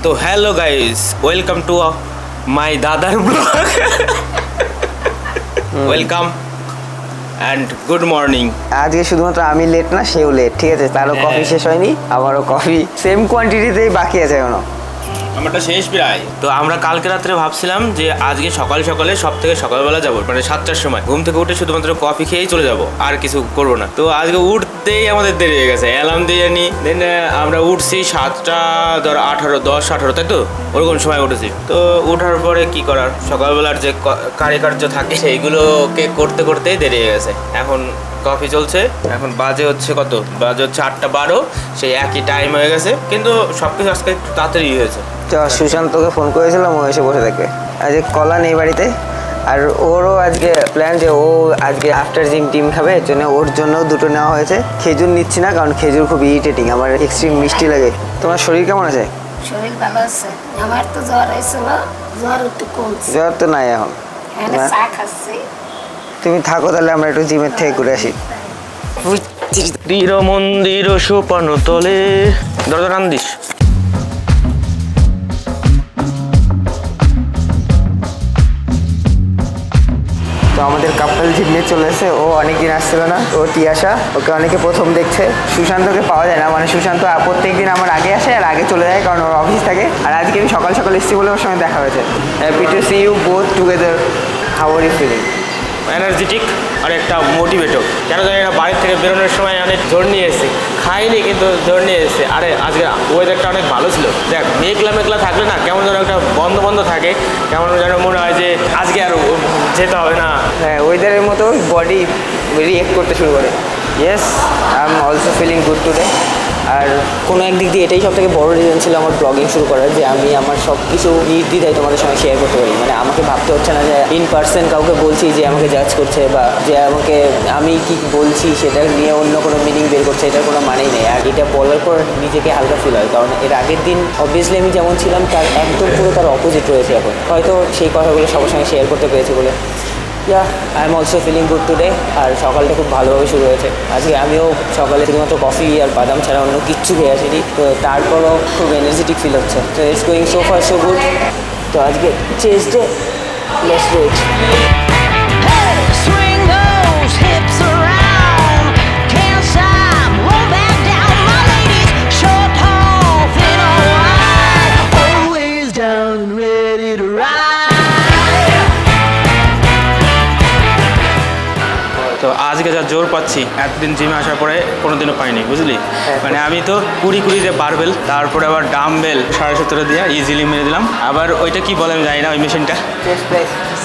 তো hello guys, welcome to my দাদার blog. Welcome and good morning. আজকে শুধুমাত্র আমি লেট না, সেও লেট, ঠিক আছে? তারও কফি শেষ হয়নি, আমারও কফি সেম কোয়ান্টিটিতেই বাকি আছে এখনো। আমারটা শেষ প্রায়। তো আমরা কালকে রাত্রে ভাবছিলাম যে আজকে সকাল সকালে সব থেকে সকালবেলা যাবো, মানে 7টার সময় ঘুম থেকে উঠে শুধুমাত্র কফি খেয়েই চলে যাব, আর কিছু করবো না। তো আজকে উঠতেই আমাদের দেরি হয়ে গেছে, অ্যালার্ম দিয়ে নি। দেন আমরা উঠছি 7টা 10-18 তাই তো ওরকম সময় উঠেছি। তো উঠার পরে কি করার, সকালবেলার যে কার্য থাকে সেইগুলোকে করতে করতেই দেরি হয়ে গেছে। এখন কফি চলছে, এখন বাজে হচ্ছে কত, বাজে হচ্ছে 8:12, সেই একই টাইম হয়ে গেছে, কিন্তু সব কিছু আজকে একটু তাড়াতাড়ি হয়েছে। সুশান্তকে ফোন করেছিলাম, ও এসে বসে থাকে। আজকে কলা নেই বাড়িতে, আর ওরও আজকে প্ল্যান যে ও আজকে আফটার জিম টিম খাবে, এর জন্য ওর জন্যও দুটো নেওয়া হয়েছে। খেজুর নিচ্ছি না, কারণ খেজুর খুব ইরিটেটিং, আমার এক্সট্রিম মিষ্টি লাগে। তোমার শরীর কেমন আছে? শরীর ভালো আছে, আমার তো জ্বর হয়েছিল, জ্বর একটু কমছে। জ্বর তো নাই এখন, চা খাচ্ছি। তুমি থাকো তাহলে, আমরা একটু জিমের থেকে ঘুরে আসি। তীর মন্দির সোপান তলে, দরজা টান দিস। তো আমাদের কাপল জিমে চলে এসে, ও অনেকদিন আসছিল না, ও তিয়াশা, ওকে অনেকে প্রথম দেখছে। সুশান্তকে পাওয়া যায় না, মানে সুশান্ত প্রত্যেক দিন আমার আগে আসে আর আগে চলে যায়, কারণ ওর অফিস থাকে। আর আজকে আমি সকাল সকাল এসেছি বলে ওর সঙ্গে দেখা হয়েছে। Happy to see you both together. How are you feeling? Energetic আর একটা মোটিভেটর। কেন জানি না, বাড়ির থেকে বেরোনোর সময় অনেক জোর নিয়ে এসেছি, খাইনি কিন্তু জোর নিয়ে এসেছি। আরে আজকে ওয়েদারটা অনেক ভালো ছিল। দেখ, মেঘলা মেঘলা থাকলে না কেমন যেন একটা বন্ধ বন্ধ থাকে, কেমন যেন মনে হয় যে আজকে আর যেতে হবে না। হ্যাঁ, ওয়েদারের মতো বডি রিয়েক্ট করতে শুরু করে। Yes, I am also feeling good today. আর কোনো একদিক দিয়ে এটাই সবথেকে বড় রিজন ছিল আমার ব্লগিং শুরু করার, যে আমি আমার সব কিছু নির্দ্বিধায় তোমাদের সঙ্গে শেয়ার করতে পারি। মানে আমাকে ভাবতে হচ্ছে না যে ইন পার্সন কাউকে বলছি যে আমাকে জাজ করছে, বা যে আমাকে আমি কি বলছি সেটা নিয়ে অন্য কোনো মিনিং বের করছে, এটার কোনো মানেই নেই। আর এটা বলার পর নিজেকে হালকা ফিল হয়, কারণ এর আগের দিন অবভিয়াসলি আমি যেমন ছিলাম তার একদম পুরো তার অপোজিট রয়েছে এখন। হয়তো সেই কথাগুলো সবার সঙ্গে শেয়ার করতে পেরেছি বলে। Yeah, I am also feeling good today. আর সকালটা খুব ভালোভাবে শুরু হয়েছে আজকে। আমিও সকালে শুধুমাত্র কফি আর বাদাম ছাড়া অন্য কিচ্ছু খেয়ে আসিনি, তো তারপরও খুব এনার্জেটিক ফিল হচ্ছে। তো it's going so far so good. তো আজকে chest day, let's do it. তো আজকে যা জোর পাচ্ছি, এতদিন জিমে আসার পরে কোনোদিনও পাইনি, বুঝলি? মানে আমি তো কুড়ি বারবেল, তারপরে আবার ডাম্বেল 17.5 দিয়ে ইজিলি মেরে দিলাম। আবার ওইটা কি বলে আমি জানি না, ওই মেশিনটা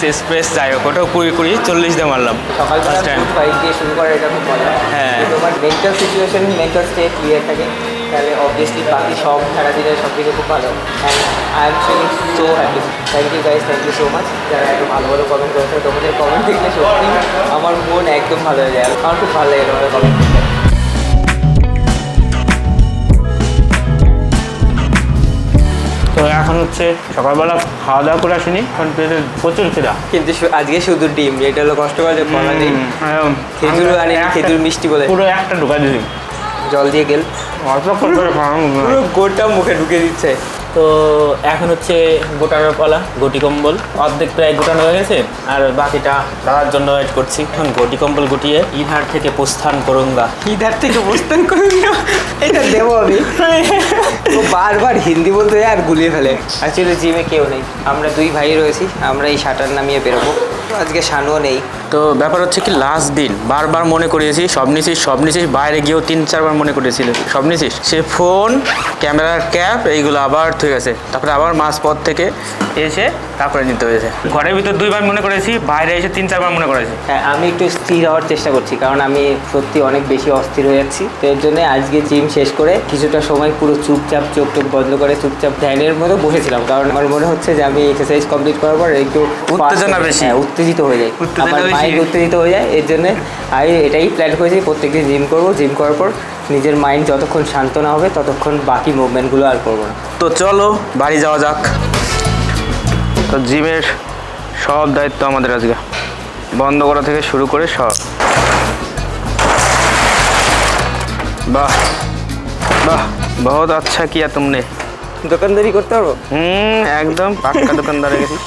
চেস্ট প্রেস, যাই হোক, ওটাও 20-40 দিয়ে মারলাম। সকালবেলা ফাইট দিয়ে শুরু করে, এটা খুব ভালো। হ্যাঁ, তোমার mental situation, mental state clear থাকে, তাহলে অবভিয়াসলি বাকি সব সারাদিনের সব দিকে খুব ভালো। And I am feeling so happy. Thank you guys, thank you so much যারা একটু ভালো ভালো কমেন্ট করেছে। তোমাদের কমেন্ট দেখলে সত্যি আমার মন একদম ভালো হয়ে যায়। আমার খুব ভালো লাগে তোমাদের কমেন্ট দেখতে। তো এখন হচ্ছে সকালবেলা খাওয়া দাওয়া করে আসিনি, এখন পেটে প্রচুর খিদা। কিন্তু আজকে শুধু ডিম, এটা হলো কষ্ট করে যে কলা ডিম, খেজুর আনি, খেজুর মিষ্টি বলে পুরো একটা ঢুকাই দিছি, জল দিয়ে গেল, অল্প করে পুরো গোটা মুখে ঢুকে দিচ্ছে। তো এখন হচ্ছে গোটানোর পালা। গটি কম্বল অর্ধেক প্রায় গোটানো হয়ে গেছে, আর বাকিটা দাদার জন্য ওয়েট করছি। এখন গটি কম্বল গুটিয়ে ইধার থেকে প্রস্থান করুঙ্গা। ইধার থেকে প্রস্থান করুঙ্গা, এটা দেবো আমি। ও বারবার হিন্দি বলতে যায় আর গুলিয়ে ফেলে। অ্যাকচুয়ালি জিমে কেউ নেই, আমরা দুই ভাই রয়েছি, আমরা এই শাটার নামিয়ে বেরোবো। আজকে শানুও নেই। তো ব্যাপার হচ্ছে কি, লাস্ট দিন বারবার মনে করিয়েছি সব নিছিস, বাইরে গিয়েও 3-4 মনে করিয়েছিল সব নিছিস। সে ফোন, ক্যামেরার ক্যাপ এইগুলো আবার ঠিক আছে, তারপরে আবার মাঝপথ থেকে এসে তারপরে নিতে হয়েছে। ঘরের ভিতর 2বার মনে করেছি, বাইরে এসে 3-4 মনে করেছি। হ্যাঁ, আমি একটু স্থির হওয়ার চেষ্টা করছি, কারণ আমি সত্যি অনেক বেশি অস্থির হয়ে যাচ্ছি। তো এর জন্য আজকে জিম শেষ করে কিছুটা সময় পুরো চুপচাপ, চোখ টোক বন্ধ করে চুপচাপ ধ্যানের মতো বসেছিলাম, কারণ আমার মনে হচ্ছে যে আমি এক্সারসাইজ কমপ্লিট করার পর একটু উত্তেজনা বেশি, উত্তেজিত হয়ে যায়, আমার মাইন্ড উত্তেজিত হয়ে যায়। এর জন্য আমি এটাই প্ল্যান করেছি, প্রত্যেকদিন জিম করবো। জিম করার পর নিজের মাইন্ড যতক্ষণ শান্ত না হবে ততক্ষণ বাকি মুভমেন্টগুলো আর করবো না। তো চলো বাড়ি যাওয়া যাক। তো জিমের সব দায়িত্ব আমাদের আজকে, বন্ধ করা থেকে শুরু করে সব। वाह वाह बहुत अच्छा किया तुमने। দোকানদারি করতে পারবো? একদম পাক্কা দোকানদারে গেছি।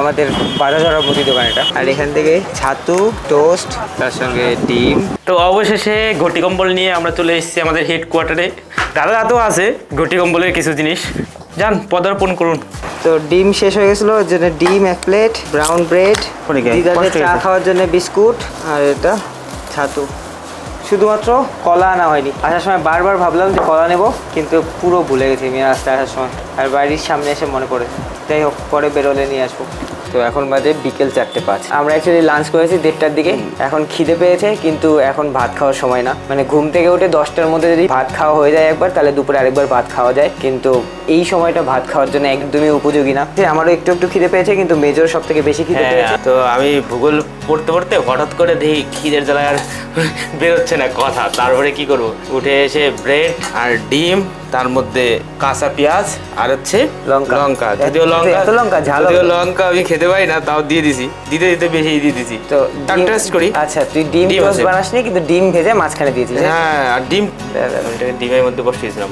আমাদের বাজার মুদি দোকান এটা। আর এখান থেকে ছাতু, টোস্ট, তার সঙ্গে ডিম। তো অবশেষে ঘটি কম্বল নিয়ে আমরা চলে এসেছি আমাদের হেডকোয়ার্টারে। দাদা দাদু আছে ঘটি কম্বলের কিছু জিনিস, যান পদার্পণ করুন। তো ডিম শেষ হয়ে গেছিলো, ওর জন্য ডিম 1 প্লেট, ব্রাউন ব্রেড, দিদাদের চা খাওয়ার জন্য বিস্কুট, আর এটা ছাতু। শুধুমাত্র কলা আনা হয়নি। আসার সময় বারবার ভাবলাম যে কলা নেব, কিন্তু পুরো ভুলে গেছি মেয়ে রাস্তায় আসার সময়। আর বাড়ির সামনে এসে মনে পড়ে, যাই হোক পরে বেরোলে নিয়ে আসবো। তো এখন বাজে বিকেল 4:05। আমরা অ্যাকচুয়ালি লাঞ্চ করেছি 1:30টার দিকে। এখন খিদে পেয়েছে, কিন্তু এখন ভাত খাওয়ার সময় না। মানে ঘুম থেকে উঠে 10টার মধ্যে যদি ভাত খাওয়া হয়ে যায় একবার, তাহলে দুপুরে আরেকবার ভাত খাওয়া যায়, কিন্তু এই সময়টা ভাত খাওয়ার জন্য একদমই উপযোগী না। আমারও একটু একটু খিদে পেয়েছে, কিন্তু মেজর সব থেকে বেশি খিদে পেয়েছে। তো আমি ভূগোল পড়তে পড়তে হঠাৎ করে দেখি খিদের জ্বালায় আর বেরোচ্ছে না কথা। তারপরে কি করব, উঠে এসে ব্রেড আর ডিম, তার মধ্যে কাঁচা পেঁয়াজ আর হচ্ছে লঙ্কা। যদিও লঙ্কা আমি খেতে পারি না, তাও দিয়ে দিছি। দিতে দিতে বেশি দিয়ে দিছি। তো টেস্ট করি। আচ্ছা, তুই ডিম টোস্ট বানাসনি, কিন্তু ডিম ভেজে মাঝখানে দিয়েছিস। হ্যাঁ, আর ডিম ডিমের মধ্যে বসিয়েছিলাম।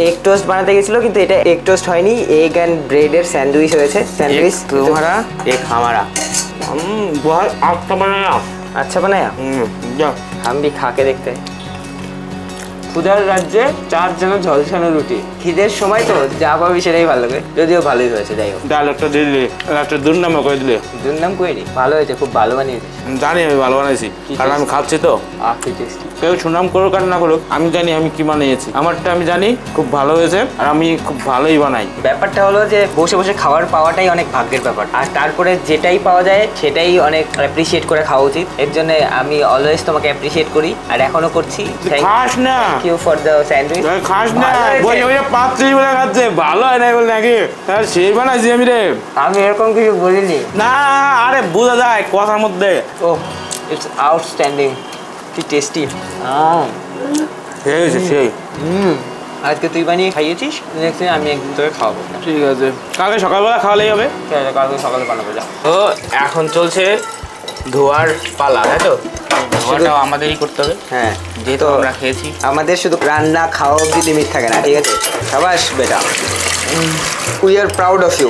এগ টোস্ট বানাতে গেছিল, কিন্তু এটা এগ টোস্ট হয়নি, এগ অ্যান্ড ব্রেডের স্যান্ডউইচ হয়েছে। স্যান্ডউইচ তোমারা এক হামারা बहुत अच्छा बनाया। अच्छा बनाया? जा हम भी खा के देखते हैं। ক্ষুধার রাজ্যে 4 যেন ঝলসানো রুটি। খিদের সময় তো যা পাবি সেটাই ভালো লাগে, যদিও ভালোই হয়েছে। যাই হোক, ডাল একটা দিয়ে দিলে, একটা দুর্নাম করে দিলে। দুর্নাম করিনি, ভালো হয়েছে, খুব ভালো বানিয়েছিস। জানি আমি ভালো বানাইছি, কারণ আমি খাচ্ছি তো। কি টেস্টি। কেউ সুনাম করুক আর না করুক, আমি জানি আমি কি বানিয়েছি। আমারটা আমি জানি খুব ভালো হয়েছে, আর আমি খুব ভালোই বানাই। ব্যাপারটা হলো যে বসে বসে খাবার পাওয়াটাই অনেক ভাগ্যের ব্যাপার, আর তারপরে যেটাই পাওয়া যায় সেটাই অনেক অ্যাপ্রিসিয়েট করে খাওয়া উচিত। এর জন্য আমি অলওয়েজ তোমাকে অ্যাপ্রিসিয়েট করি, আর এখনো করছি। খাস না, thank you for the sandwich. খাস না, বসে বসে 5-6 বলে খাচ্ছে, ভালো হয় না বল নাকি? সেই বানাইছি আমি রে। আমি এরকম কিছু বলিনি। না, আরে বোঝা যায় কথার মধ্যে। ও, ইটস আউটস্ট্যান্ডিং, কি টেস্টি। সেই হয়েছে সেই। আজকে তুই বানিয়ে খাইয়েছিস, নেক্সট দিন আমি একদিন তোকে খাওয়াবো। ঠিক আছে, কালকে সকালবেলা খাওয়ালেই হবে। কালকে সকালে বানাবো। যা। তো এখন চলছে ধোয়ার পালা, তাই তো? ধোয়াটাও আমাদেরই করতে হবে। হ্যাঁ, যেহেতু আমরা খেয়েছি। আমাদের শুধু রান্না খাওয়া অব্দি লিমিট থাকে না, ঠিক আছে? সাবাস বেটা, we are proud of you.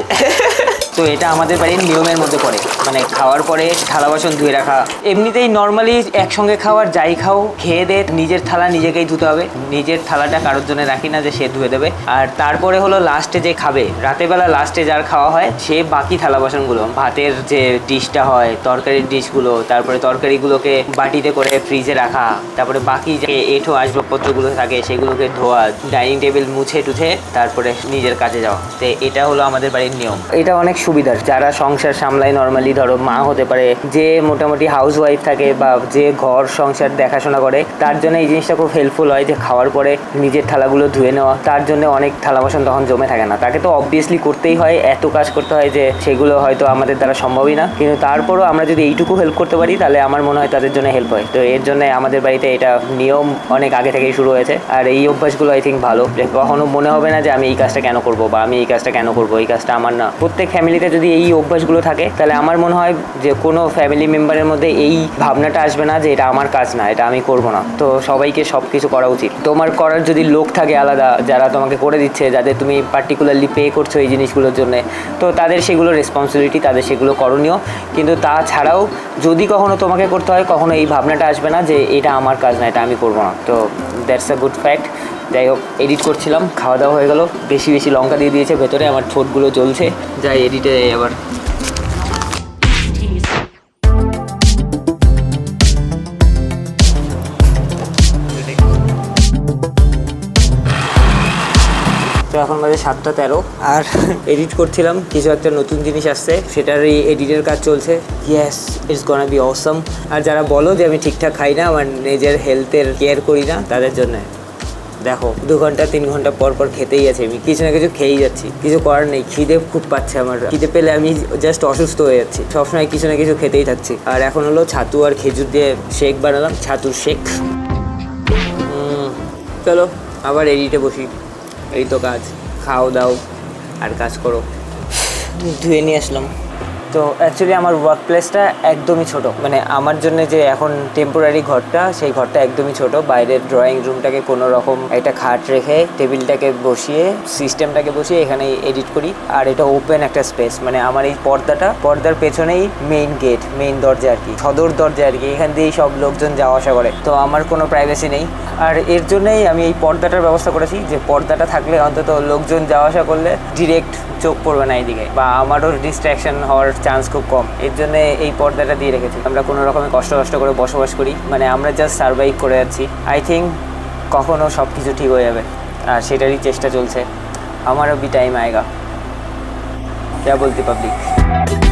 তো এটা আমাদের বাড়ির নিয়মের মধ্যে পড়ে, মানে খাওয়ার পরে থালা বাসন ধুয়ে রাখা। এমনিতেই নর্মালি একসঙ্গে খাওয়ার যাই খাও, খেয়ে দে নিজের থালা নিজেকেই ধুতে হবে। নিজের থালাটা কারোর জন্য রাখি না যে সে ধুয়ে দেবে। আর তারপরে হলো লাস্টে যে খাবে, রাতেরবেলা লাস্টে যার খাওয়া হয়, সে বাকি থালা বাসনগুলো, ভাতের যে ডিশটা হয়, তরকারির ডিশগুলো, তারপরে তরকারিগুলোকে বাটিতে করে ফ্রিজে রাখা, তারপরে বাকি যে এঁঠো আসবাবপত্রগুলো থাকে সেগুলোকে ধোয়া, ডাইনিং টেবিল মুছে টুছে তারপরে নিজের কাজে যাওয়া। তো এটা হলো আমাদের বাড়ির নিয়ম। এটা অনেক সুবিধার, যারা সংসার সামলায়, নর্মালি ধরো মা হতে পারে, যে মোটামুটি হাউস ওয়াইফ থাকে বা যে ঘর সংসার দেখাশোনা করে, তার জন্য এই জিনিসটা খুব হেল্পফুল হয় যে খাওয়ার পরে নিজের থালাগুলো ধুয়ে নেওয়া। তার জন্য অনেক থালা বাসন তখন জমে থাকে না। তাকে তো অবভিয়াসলি করতেই হয়, এত কাজ করতে হয় যে সেগুলো হয়তো আমাদের দ্বারা সম্ভবই না, কিন্তু তারপরও আমরা যদি এইটুকু হেল্প করতে পারি তাহলে আমার মনে হয় তাদের জন্য হেল্প হয়। তো এর জন্য আমাদের বাড়িতে এটা নিয়ম অনেক আগে থেকেই শুরু হয়েছে। আর এই অভ্যাসগুলো আই থিঙ্ক ভালো, যে কখনো মনে হবে না যে আমি এই কাজটা কেন করবো বা আমি এই কাজটা কেন করবো, এই কাজটা আমার না। প্রত্যেক ফ্যামিলিতে যদি এই অভ্যাসগুলো থাকে তাহলে আমার মনে হয় যে কোনো ফ্যামিলি মেম্বারের মধ্যে এই ভাবনাটা আসবে না যে এটা আমার কাজ না, এটা আমি করবো না। তো সবাইকে সব কিছু করা উচিত। তোমার করার যদি লোক থাকে আলাদা, যারা তোমাকে করে দিচ্ছে, যাদের তুমি পার্টিকুলারলি পে করছো এই জিনিসগুলোর জন্য, তো তাদের সেগুলো রেসপন্সিবিলিটি, তাদের সেগুলো করণীয়। কিন্তু তাছাড়াও যদি কখনো তোমাকে করতে হয়, কখনো এই ভাবনাটা আসবে না যে এটা আমার কাজ না, এটা আমি করবো না। তো দ্যাটস আ গুড ফ্যাক্ট। যাই হোক, এডিট করছিলাম, খাওয়া দাওয়া হয়ে গেল, বেশি বেশি লঙ্কা দিয়ে দিয়েছে ভেতরে, আমার ঠোঁটগুলো জ্বলছে। যাই এডিটে আবার। তো এখন বাজে 7:13, আর এডিট করছিলাম, কিছু একটা নতুন জিনিস আসছে, সেটার এই এডিটের কাজ চলছে। ইয়েস, ইটস গোনা বি অসম। আর যারা বলো যে আমি ঠিকঠাক খাই না, আমার নিজের হেলথের কেয়ার করি না, তাদের জন্য দেখো 2 ঘন্টা 3 ঘন্টা পর পর খেতেই আছে, আমি কিছু না কিছু খেয়েই যাচ্ছি। কিছু করার নেই, খিদে খুব পাচ্ছে আমার। খিদে পেলে আমি জাস্ট অসুস্থ হয়ে যাচ্ছি, সবসময় কিছু না কিছু খেতেই থাকছি। আর এখন হলো ছাতু আর খেজুর দিয়ে শেক বানালাম, ছাতুর শেক। চলো আবার এডিটে বসি, এই তো কাজ। খাও দাও আর কাজ করো। ধুয়ে নিয়ে আসলাম। তো অ্যাকচুয়ালি আমার ওয়ার্ক প্লেসটা একদমই ছোট, মানে আমার জন্য যে এখন টেম্পোরারি ঘরটা, সেই ঘরটা একদমই ছোট। বাইরের ড্রয়িং রুমটাকে কোনো রকম একটা খাট রেখে টেবিলটাকে বসিয়ে সিস্টেমটাকে বসিয়ে এখানে এডিট করি। আর এটা ওপেন একটা স্পেস, মানে আমার এই পর্দার পেছনেই মেইন গেট, মেইন দরজা আর কি, সদর দরজা আর কি, এখান দিয়েই সব লোকজন যাওয়া আসা করে। তো আমার কোনো প্রাইভেসি নেই, আর এর জন্যই আমি এই পর্দাটার ব্যবস্থা করেছি, যে পর্দাটা থাকলে অন্তত লোকজন যাওয়া আসা করলে ডিরেক্ট চোখ পড়বে না এইদিকে, বা আমারও ডিস্ট্র্যাকশন হওয়ার চান্স খুব কম। এর জন্য এই পর্দাটা দিয়ে রেখেছি। আমরা কোনো রকমে কষ্ট করে বসবাস করি, মানে আমরা জাস্ট সার্ভাইভ করে যাচ্ছি। আই থিঙ্ক কখনো সব কিছু ঠিক হয়ে যাবে, আর সেটারই চেষ্টা চলছে। আমারও भी टाइम आएगा, क्या बोलती पब्लिक।